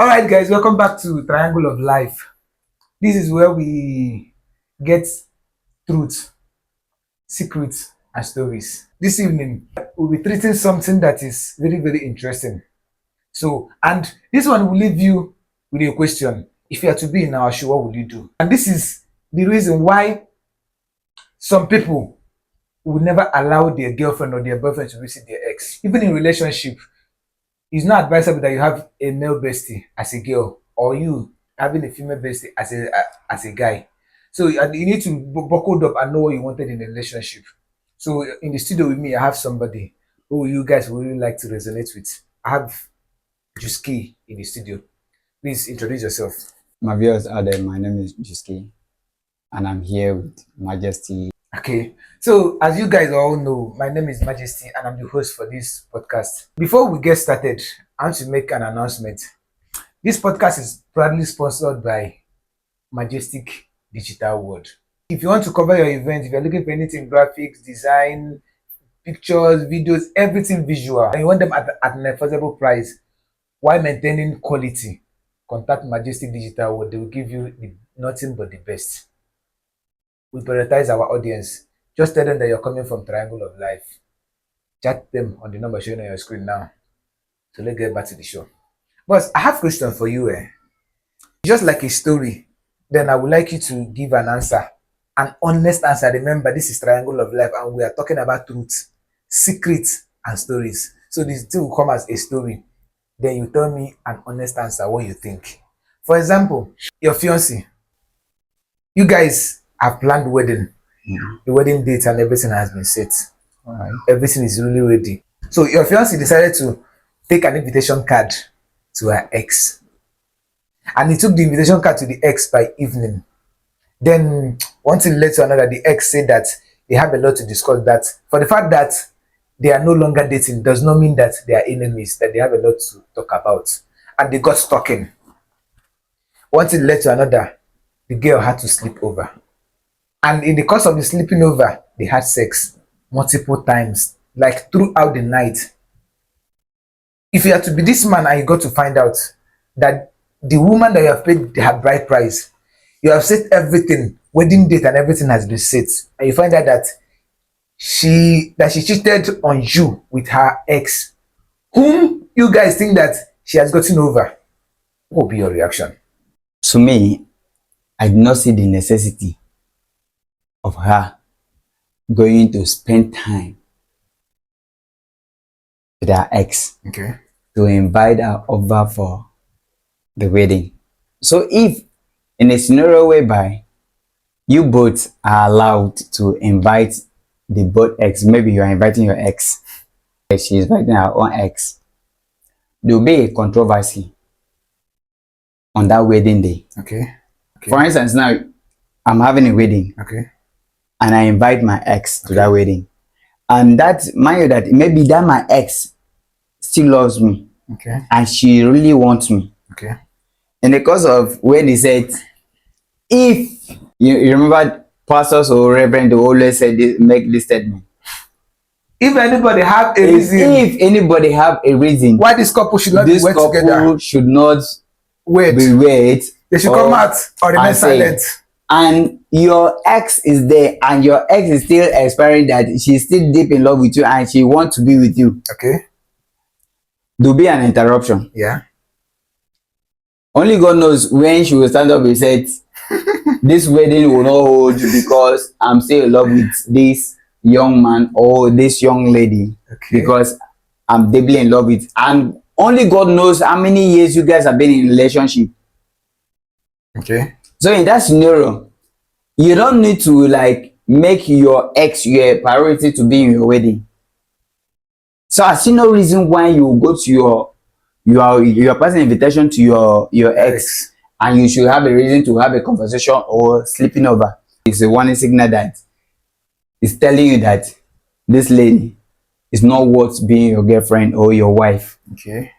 All right, guys, welcome back to Triangle of Life. This is where we get truth, secrets, and stories. This evening, we'll be treating something that is very, very interesting. And this one will leave you with a question. If you are to be in our shoe, what would you do? And this is the reason why some people will never allow their girlfriend or their boyfriend to visit their ex. Even in relationship, it's not advisable that you have a male bestie as a girl or you having a female bestie as a guy. So you need to buckle up and know what you wanted in a relationship. So in the studio with me, I have somebody who you guys would really like to resonate with. I have Juski in the studio. Please introduce yourself. My viewers out there, my name is Juski, and I'm here with Majesty. Okay, so as you guys all know, my name is Majesty and I'm the host for this podcast. Before we get started, I want to make an announcement. This podcast is proudly sponsored by Majestic Digital World. If you want to cover your event, if you're looking for anything graphics, design, pictures, videos, everything visual, and you want them at an affordable price while maintaining quality, contact Majestic Digital World. They will give you nothing but the best. We prioritize our audience. Just tell them that you're coming from Triangle of Life. Chat them on the number showing on your screen now. So let's get back to the show. Boss, I have a question for you. Just like a story, then I would like you to give an answer. An honest answer. Remember, this is Triangle of Life and we are talking about truth, secrets, and stories. So this thing will come as a story. Then you tell me an honest answer, what you think. For example, your fiance. You guys have planned the wedding. The wedding date and everything has been set. All right. Everything is really ready. So your fiance decided to take an invitation card to her ex. And he took the invitation card to the ex by evening. Then one thing led to another. The ex said that they have a lot to discuss, that for the fact that they are no longer dating does not mean that they are enemies, that they have a lot to talk about. And they got talking. One thing led to another. The girl had to sleep over. And in the course of the sleeping over, they had sex multiple times, like throughout the night. If you are to be this man and you got to find out that the woman that you have paid her bride price, you have set everything, wedding date and everything has been set, and you find out that she cheated on you with her ex, whom you guys think that she has gotten over, what will be your reaction? To me, I do not see the necessity of her going to spend time with her ex, Okay. to invite her over for the wedding. So if in a scenario whereby you both are allowed to invite the both ex, maybe you are inviting your ex, she is inviting her own ex, there will be a controversy on that wedding day. Okay. For instance, now I'm having a wedding. Okay. And I invite my ex to that wedding. And that, mind you, that maybe that my ex still loves me. Okay. And she really wants me. Okay. In the course of when he said, if you remember pastors or reverend, they always say this, make this statement. If anybody have a reason, if anybody have a reason why this couple should not this be wed couple together, should not wait. be wed, They should come out or remain and say, silent. and your ex is there and your ex is still expiring, that she's still deep in love with you and she wants to be with you, Okay. there'll be an interruption. Yeah. Only God knows when she will stand up and say, this wedding will not hold because I'm still in love with this young man or this young lady. Okay. Because I'm deeply in love with, and only God knows how many years you guys have been in a relationship. Okay. So in that scenario, you don't need to like make your ex your priority to be in your wedding. So I see no reason why you go to your personal invitation to your ex and you should have a reason to have a conversation or sleeping over. It's a warning signal that is telling you that this lady is not worth being your girlfriend or your wife. Okay.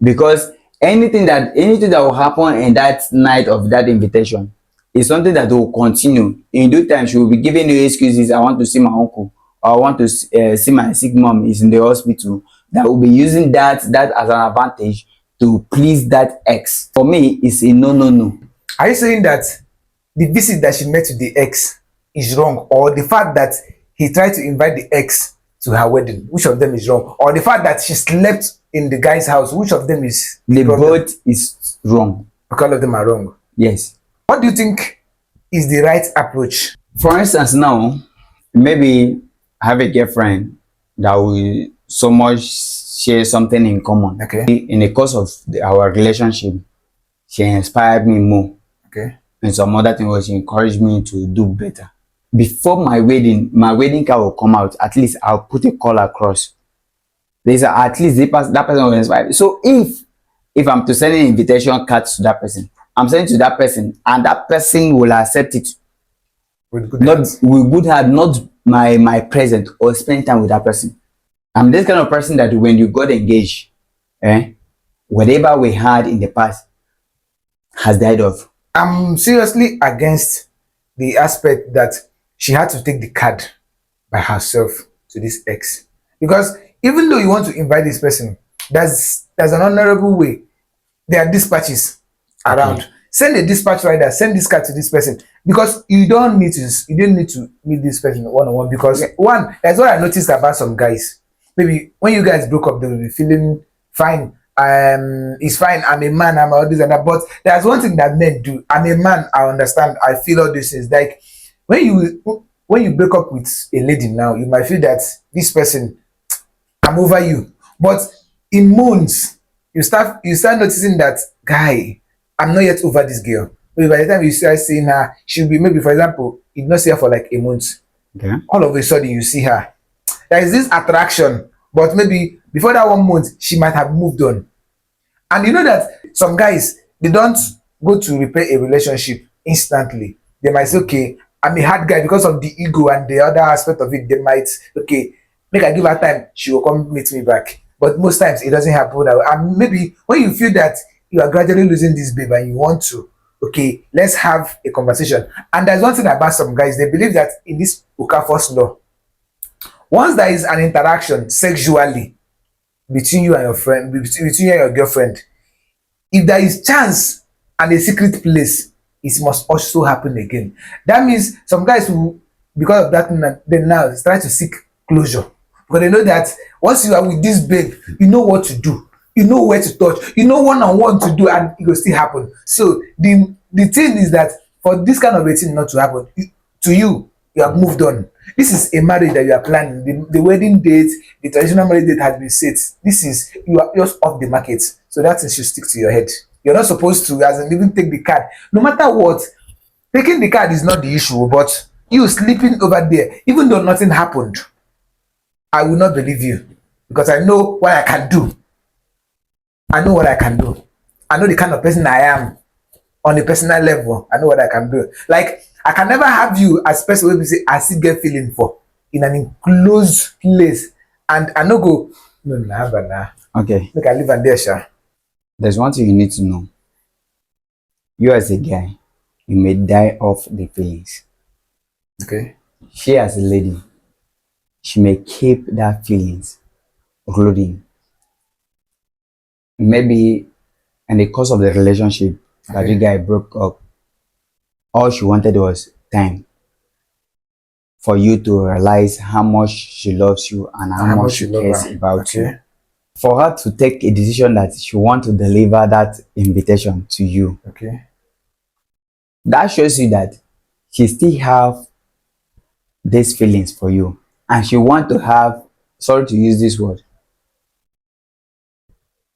Because anything that will happen in that night of that invitation is something that will continue. In due time, she will be giving you excuses. I want to see my uncle, or I want to see my sick mom is in the hospital. That will be using that as an advantage to please that ex. For me, it's a no, no, no. Are you saying that the visit that she met with the ex is wrong, or the fact that he tried to invite the ex to her wedding, which of them is wrong, or the fact that she slept in the guy's house, which of them is The problem? both is wrong. Okay, all of them are wrong. Yes. What do you think is the right approach? For instance, now, maybe I have a girlfriend that we so much share something in common. Okay. In the course of our relationship, she inspired me more. Okay. And some other thing was she encouraged me to do better. Before my wedding card will come out, at least I'll put a call across. There's at least that person will inspire me. So if I'm to send an invitation card to that person, I'm sending to that person, and that person will accept it. With good Not heart. with good heart, not my present or spending time with that person. I'm this kind of person that when you got engaged, whatever we had in the past has died off. I'm seriously against the aspect that she had to take the card by herself to this ex. Because even though you want to invite this person, there's an honorable way. There are dispatches around. Okay. Send a dispatch rider, send this card to this person. Because you don't need to meet this person one on one. Because one, that's what I noticed about some guys. Maybe when you guys broke up, they will be feeling fine. It's fine. I'm a man. I'm all this and that. But there's one thing that men do. I'm a man. I understand. I feel all these things. Like when you break up with a lady now, you might feel that this person, I'm over you. But in months, you start noticing that guy, I'm not yet over this girl. Maybe by the time you start seeing her, she'll be maybe, for example, you not see her for like a month. Okay. All of a sudden you see her. There is this attraction, but maybe before that 1 month, she might have moved on. And you know that some guys, they don't go to repair a relationship instantly. They might say, okay, I'm a hard guy because of the ego and the other aspect of it. They might, okay, make I give her time, she will come meet me back. But most times it doesn't happen that way. And maybe when you feel that you are gradually losing this babe and you want to, okay, let's have a conversation. And there's one thing about some guys, they believe that in this Okafor's law, once there is an interaction sexually between you and your friend, between you and your girlfriend, if there is chance and a secret place, it must also happen again. That means some guys who, because of that, they now try to seek closure. Because they know that once you are with this babe, you know what to do, you know where to touch, you know one on one to do, and it will still happen. So the thing is that for this kind of a thing not to happen, to you, you have moved on. This is a marriage that you are planning. The wedding date, the traditional marriage date has been set. This is, you are just off the market. So that thing should stick to your head. You're not supposed to, as in, even take the card. No matter what, taking the card is not the issue, but you sleeping over there, even though nothing happened, I will not believe you. Because I know what I can do. I know what I can do. I know the kind of person I am on a personal level. I know what I can do. Like, I can never have you as person wey be say I still get feeling for in an enclosed place, and I no go, no, nah, but nah. Okay. Make I live and there, sha. There's one thing you need to know. You as a guy, you may die off the feelings. Okay. She as a lady, she may keep that feelings rooting. Maybe in the course of the relationship that you guys broke up, all she wanted was time for you to realize how much she loves you and how much she you love cares her. about you. For her to take a decision that she wants to deliver that invitation to you, Okay. that shows you that she still have these feelings for you, and she want to have, sorry to use this word,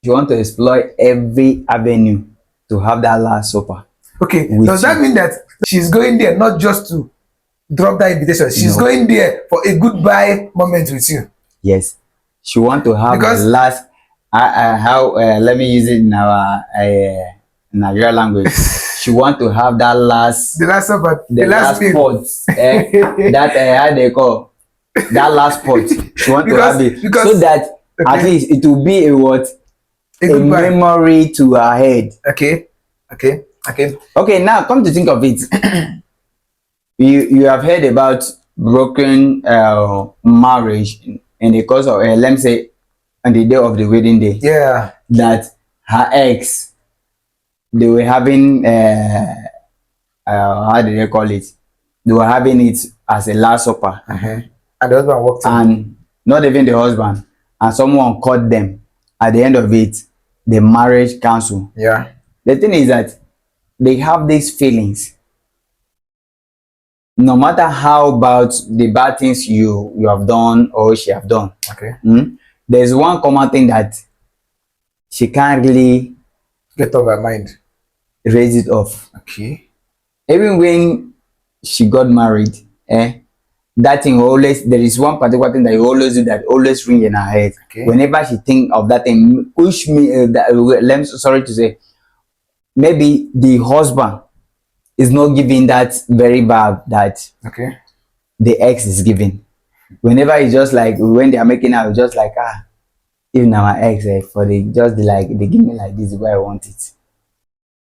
she want to explore every avenue to have that last supper. Okay. With Does that you. mean that she's going there not just to drop that invitation? She's No. going there for a goodbye moment with you. Yes, she want to have Because- the last. Let me use it in our Nigerian language. She want to have that last, The last supper, the last meal. pot. That how they call that last pot. She want to have it because- so that at least it will be a what, A a goodbye. memory to her head. Okay. Okay. Okay. Okay, now come to think of it, you have heard about broken marriage in the course of let me say on the day of the wedding day, Yeah. that her ex, they were having how do they call it? They were having it as a last supper, Uh-huh. And the husband walked in. and not even the husband, and someone caught them. At the end of it, the marriage council. Yeah. The thing is that they have these feelings. No matter how about the bad things you have done or she have done, Okay. there's one common thing that she can't really Get off her mind. raise it off. Okay. Even when she got married, that thing always, there is one particular thing that you always do that always ring in her head. Okay. Whenever she think of that thing, push me. Let me, sorry to say, maybe the husband is not giving that very bad that Okay. the ex is giving. Whenever it's just like when they are making out, just like, even now my ex, for the just like they give me like this the way I want it.